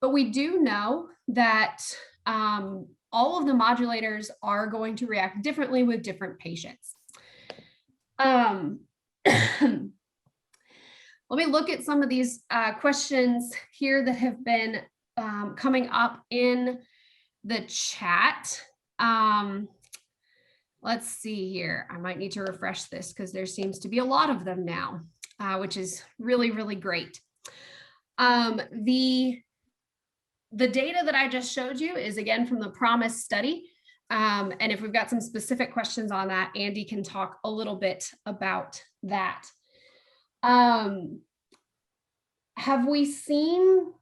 but we do know that all of the modulators are going to react differently with different patients. Let me look at some of these questions here that have been coming up in the chat. Let's see here. I might need to refresh this because there seems to be a lot of them now, which is really, really great. The data that I just showed you is again from the PROMISE study. And if we've got some specific questions on that, Andy can talk a little bit about that. Have we seen,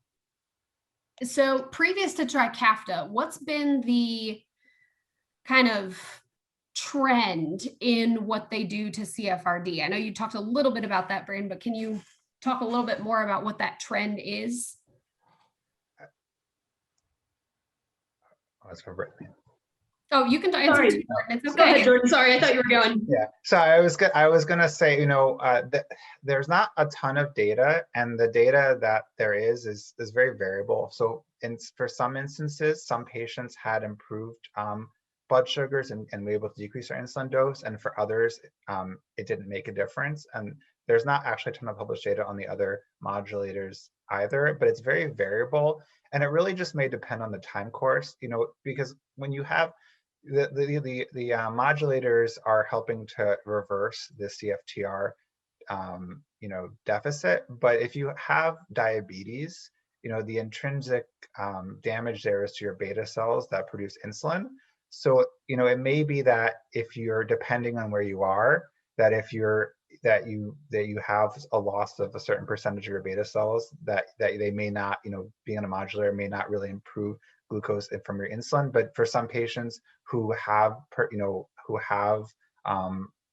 so previous to Trikafta, what's been the kind of trend in what they do to CFRD? I know you talked a little bit about that, Brynn, but can you talk a little bit more about what that trend is? That's for Brynn. Oh, you can answer Sorry. too, Jordan. It's Go ahead, okay. Jordan. Sorry, I thought you were going. Yeah, so I was gonna say, there's not a ton of data, and the data that there is very variable. So for some instances, some patients had improved blood sugars and were able to decrease their insulin dose, and for others, it didn't make a difference. And there's not actually a ton of published data on the other modulators either, but it's very variable, and it really just may depend on the time course, because when you have the modulators are helping to reverse the CFTR deficit, but if you have diabetes, the intrinsic damage there is to your beta cells that produce insulin. So it may be that if you're, depending on where you are, that if you're that you have a loss of a certain percentage of your beta cells, that they may not, being on a modulator may not really improve glucose from your insulin. But for some patients who have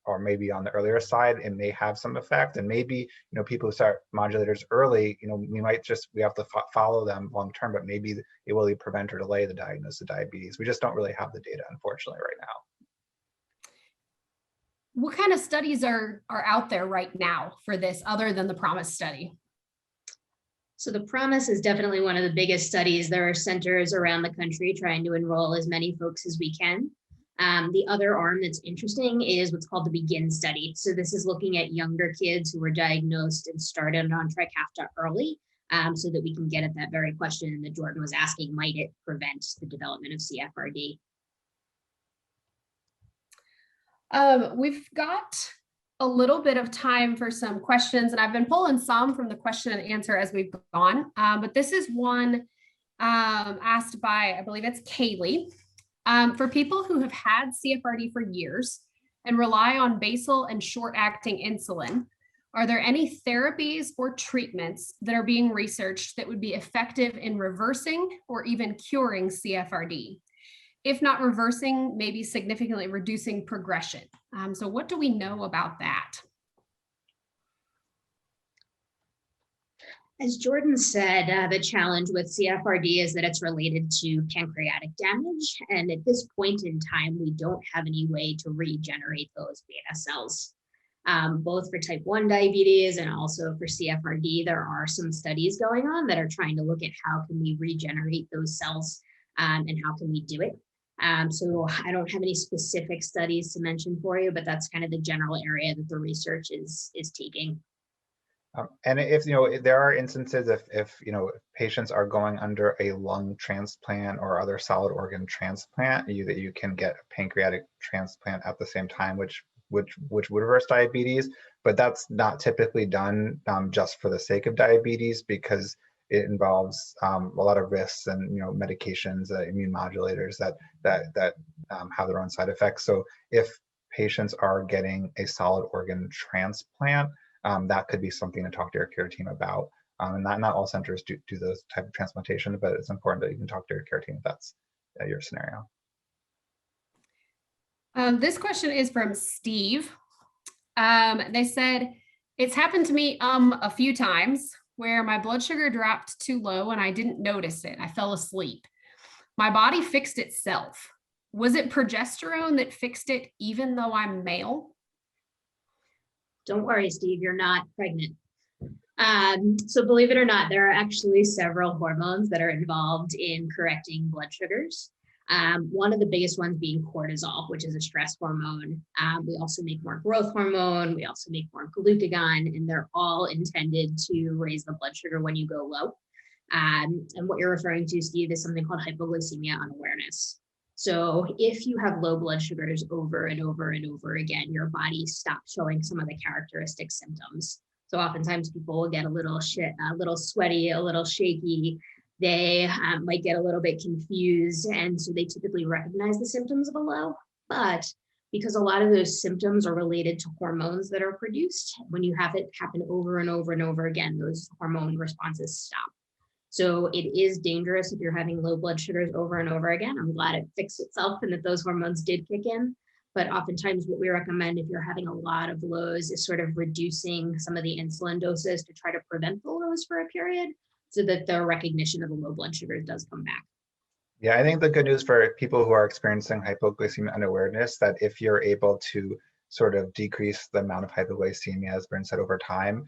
or maybe on the earlier side, it may have some effect. And maybe people who start modulators early, we have to follow them long term, but maybe it will prevent or delay the diagnosis of diabetes. We just don't really have the data, unfortunately, right now. What kind of studies are out there right now for this, other than the PROMISE study? So the PROMISE is definitely one of the biggest studies. There are centers around the country trying to enroll as many folks as we can. The other arm that's interesting is what's called the BEGIN study. So this is looking at younger kids who were diagnosed and started on Trikafta early, so that we can get at that very question that Jordan was asking: might it prevent the development of CFRD? We've got a little bit of time for some questions, and I've been pulling some from the question and answer as we've gone. But this is one asked by, I believe it's Kaylee. For people who have had CFRD for years and rely on basal and short-acting insulin, are there any therapies or treatments that are being researched that would be effective in reversing or even curing CFRD? If not reversing, maybe significantly reducing progression. So what do we know about that? As Jordan said, the challenge with CFRD is that it's related to pancreatic damage. And at this point in time, we don't have any way to regenerate those beta cells. Both for type 1 diabetes and also for CFRD, there are some studies going on that are trying to look at how can we regenerate those cells and how can we do it. So I don't have any specific studies to mention for you, but that's kind of the general area that the research is taking. And if there are instances if patients are going under a lung transplant or other solid organ transplant, that you can get a pancreatic transplant at the same time, which would reverse diabetes, but that's not typically done just for the sake of diabetes, because it involves a lot of risks and medications, immune modulators that have their own side effects. So if patients are getting a solid organ transplant, that could be something to talk to your care team about. And not all centers do those type of transplantation, but it's important that you can talk to your care team if that's your scenario. This question is from Steve. They said, it's happened to me a few times where my blood sugar dropped too low and I didn't notice it. I fell asleep. My body fixed itself. Was it progesterone that fixed it even though I'm male? Don't worry, Steve, you're not pregnant. So believe it or not, there are actually several hormones that are involved in correcting blood sugars. One of the biggest ones being cortisol, which is a stress hormone. We also make more growth hormone. We also make more glucagon, and they're all intended to raise the blood sugar when you go low. And what you're referring to, Steve, is something called hypoglycemia unawareness. So if you have low blood sugars over and over and over again, your body stops showing some of the characteristic symptoms. So oftentimes people will get a little sweaty, a little shaky. They might get a little bit confused, and so they typically recognize the symptoms of a low. But because a lot of those symptoms are related to hormones that are produced, when you have it happen over and over and over again, those hormone responses stop. So it is dangerous if you're having low blood sugars over and over again. I'm glad it fixed itself and that those hormones did kick in. But oftentimes what we recommend if you're having a lot of lows is sort of reducing some of the insulin doses to try to prevent the lows for a period, so that the recognition of the low blood sugars does come back. Yeah, I think the good news for people who are experiencing hypoglycemia unawareness, that if you're able to sort of decrease the amount of hypoglycemia, as Brynn said, over time,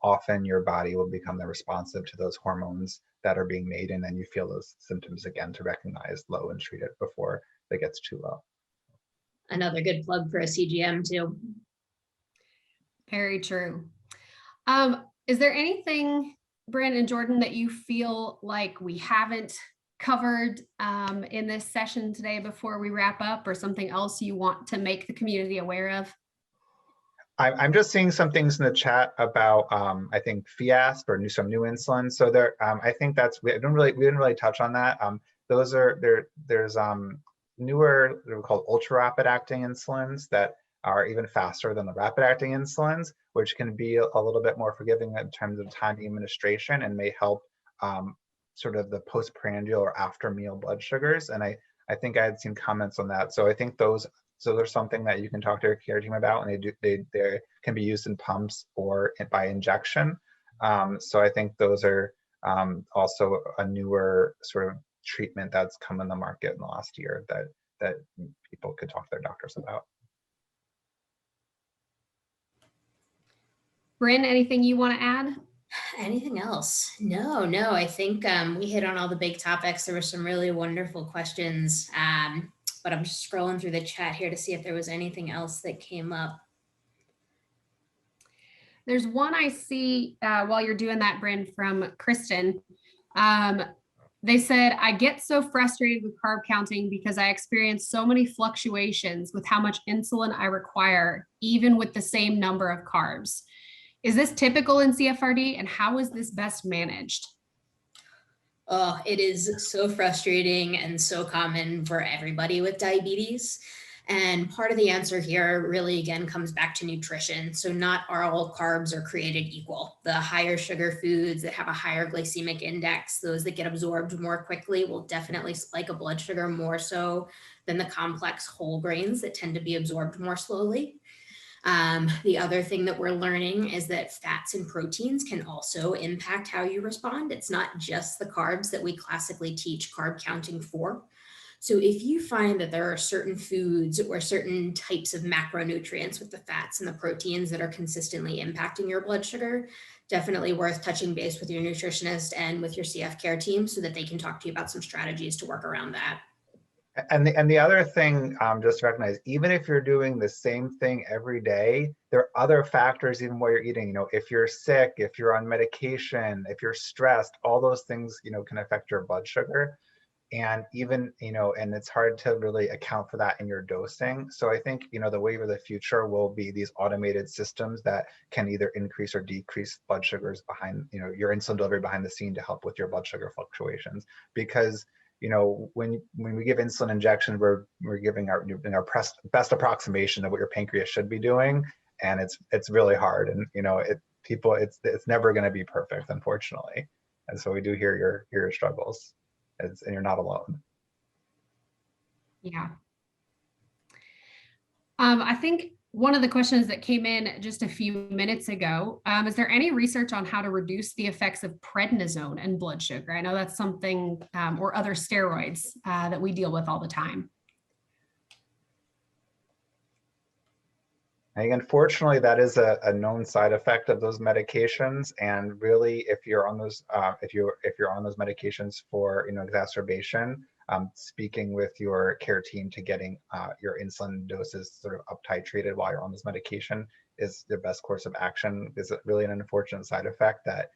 often your body will become responsive to those hormones that are being made, and then you feel those symptoms again to recognize low and treat it before it gets too low. Another good plug for a CGM too. Very true. Is there anything, Brynn and Jordan, that you feel like we haven't covered in this session today before we wrap up, or something else you want to make the community aware of? I'm just seeing some things in the chat about I think FIASP or some new insulin. So there, I think that's we didn't really touch on that. Those are there's newer, they're called ultra rapid acting insulins that are even faster than the rapid acting insulins, which can be a little bit more forgiving in terms of time administration and may help sort of the postprandial or after meal blood sugars. And I think I had seen comments on that. So I think those, so there's something that you can talk to your care team about, and they can be used in pumps or by injection. So I think those are also a newer sort of treatment that's come in the market in the last year that people could talk to their doctors about. Brynn, anything you want to add? Anything else? No, I think we hit on all the big topics. There were some really wonderful questions, but I'm just scrolling through the chat here to see if there was anything else that came up. There's one I see while you're doing that, Brynn, from Kristen. They said, I get so frustrated with carb counting because I experience so many fluctuations with how much insulin I require, even with the same number of carbs. Is this typical in CFRD, and how is this best managed? Oh, it is so frustrating and so common for everybody with diabetes. And part of the answer here really, again, comes back to nutrition. So not all carbs are created equal. The higher sugar foods that have a higher glycemic index, those that get absorbed more quickly, will definitely spike a blood sugar more so than the complex whole grains that tend to be absorbed more slowly. The other thing that we're learning is that fats and proteins can also impact how you respond. It's not just the carbs that we classically teach carb counting for. So if you find that there are certain foods or certain types of macronutrients with the fats and the proteins that are consistently impacting your blood sugar, definitely worth touching base with your nutritionist and with your CF care team so that they can talk to you about some strategies to work around that. And the other thing, just to recognize, even if you're doing the same thing every day, there are other factors even while you're eating. You know, if you're sick, if you're on medication, if you're stressed, all those things, you know, can affect your blood sugar. And even, you know, and it's hard to really account for that in your dosing. So I think, you know, the wave of the future will be these automated systems that can either increase or decrease blood sugars behind, you know, your insulin delivery behind the scene to help with your blood sugar fluctuations. Because, you know, when we give insulin injection, we're giving our best approximation of what your pancreas should be doing, and it's really hard. And you know, it's never going to be perfect, unfortunately. And so we do hear your struggles, and you're not alone. Yeah. I think one of the questions that came in just a few minutes ago, is there any research on how to reduce the effects of prednisone and blood sugar? I know that's something, or other steroids that we deal with all the time. I think, unfortunately, that is a known side effect of those medications. And really, if you're on those, if you're on those medications for, you know, exacerbation, speaking with your care team to getting your insulin doses sort of up titrated while you're on this medication is the best course of action. Is really an unfortunate side effect that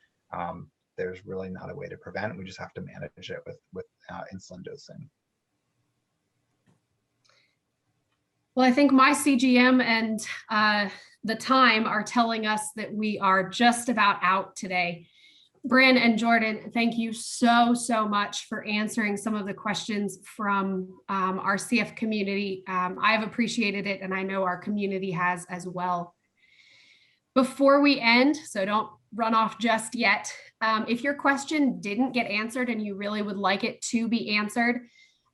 there's really not a way to prevent. We just have to manage it with insulin dosing. Well, I think my CGM and the time are telling us that we are just about out today. Brynn and Jordan, thank you so much for answering some of the questions from our CF community. I've appreciated it, and I know our community has as well. Before we end, so don't run off just yet, if your question didn't get answered and you really would like it to be answered,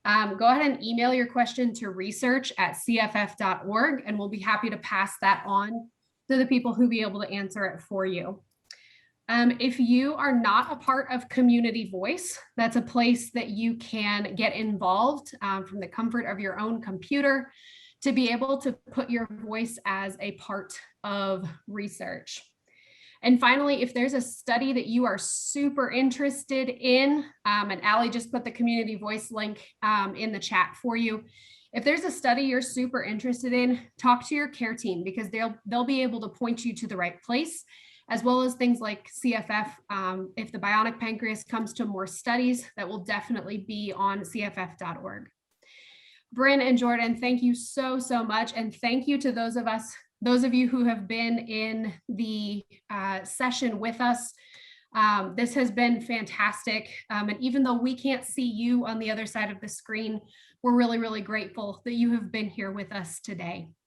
go ahead and email your question to research@cff.org, and we'll be happy to pass that on to the people who will be able to answer it for you. If you are not a part of Community Voice, that's a place that you can get involved from the comfort of your own computer to be able to put your voice as a part of research. And finally, if there's a study that you are super interested in, and Allie just put the Community Voice link in the chat for you. If there's a study you're super interested in, talk to your care team because they'll be able to point you to the right place, as well as things like CFF. If the bionic pancreas comes to more studies, that will definitely be on cff.org. Brynn and Jordan, thank you so much. And thank you to those of you who have been in the session with us. This has been fantastic. And even though we can't see you on the other side of the screen, we're really grateful that you have been here with us today.